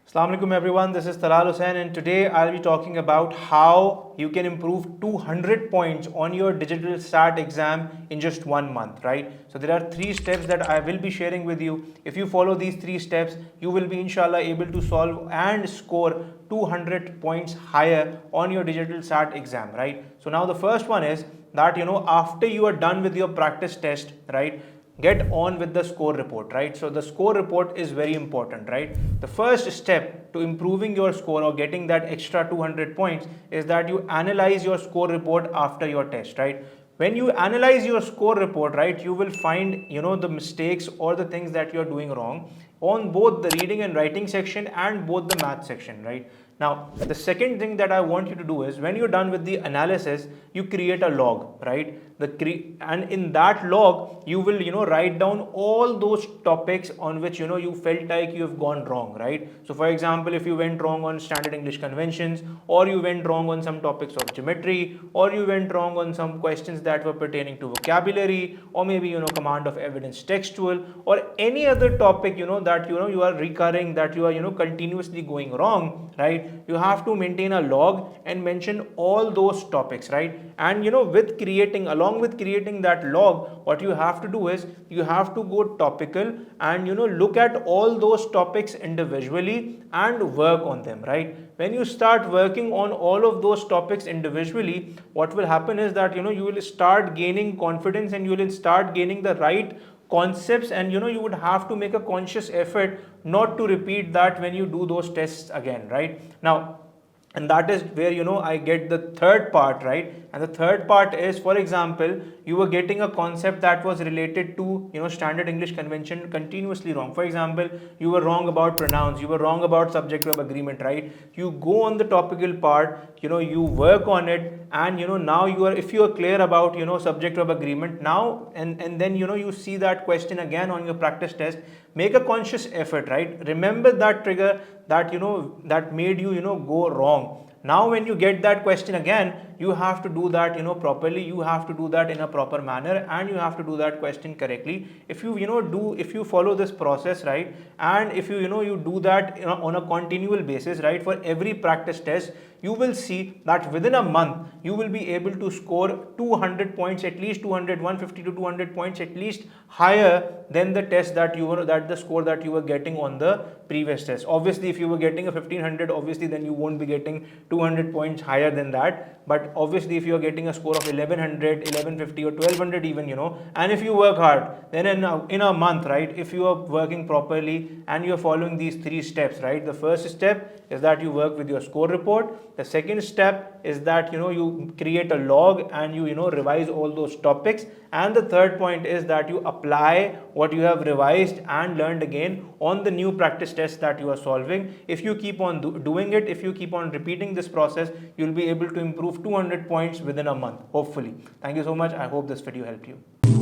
Assalamu alaikum everyone, this is 𝐑𝐞𝐜𝐨𝐦𝐦𝐞𝐜 and today I'll be talking about how you can improve 200 points on your digital SAT exam in just 1 month, right? So there are 3 steps that I will be sharing with you. If you follow these 3 steps, you will be inshallah able to solve and score 200 points higher on your digital SAT exam, right? So now the first one is that after you are done with your practice test, right, get on with the score report, right? So the score report is very important, right? The first step to improving your score or getting that extra 200 points is that you analyze your score report after your test, right? When you analyze your score report, right, you will find the mistakes or the things that you're doing wrong on both the reading and writing section and both the math section, right? Now the second thing that I want you to do is when you're done with the analysis, you create a log, right? And in that log you will write down all those topics on which you felt like you have gone wrong, right? So for example, if you went wrong on standard English conventions, or you went wrong on some topics of geometry, or you went wrong on some questions that were pertaining to vocabulary, or maybe command of evidence textual, or any other topic that you are recurring, that you are continuously going wrong, right? You have to maintain a log and mention all those topics, right? And with creating, along with creating that log, what you have to do is you have to go topical and look at all those topics individually and work on them, right? When you start working on all of those topics individually, what will happen is that you will start gaining confidence and you will start gaining the right concepts, and you would have to make a conscious effort not to repeat that when you do those tests again, right? Now, and that is where I get the third part, right? And the third part is, for example, you were getting a concept that was related to standard English convention continuously wrong. For example, you were wrong about pronouns, you were wrong about subject verb agreement, right? You go on the topical part, you work on it, and now if you are clear about subject verb agreement now, and then you see that question again on your practice test, make a conscious effort, right? Remember that trigger that that made you go wrong. Now when you get that question again, you have to do that properly, you have to do that in a proper manner, and you have to do that question correctly. If you if you follow this process, right, and if you you do that on a continual basis, right, for every practice test, you will see that within a month you will be able to score 200 points, at least 200, 150 to 200 points at least higher than the test that the score that you were getting on the previous test. Obviously, if you were getting a 1500, obviously then you won't be getting 200 points higher than that. But obviously, if you are getting a score of 1100, 1150 or 1200 even, and if you work hard, then in a month, right, if you are working properly and you are following these 3 steps, right, the first step is that you work with your score report. The second step is that you create a log and you revise all those topics, and the third point is that you apply what you have revised and learned again on the new practice tests that you are solving. If you keep on doing it, if you keep on repeating this process, you'll be able to improve 200 points within a month, hopefully. Thank you so much. I hope this video helped you.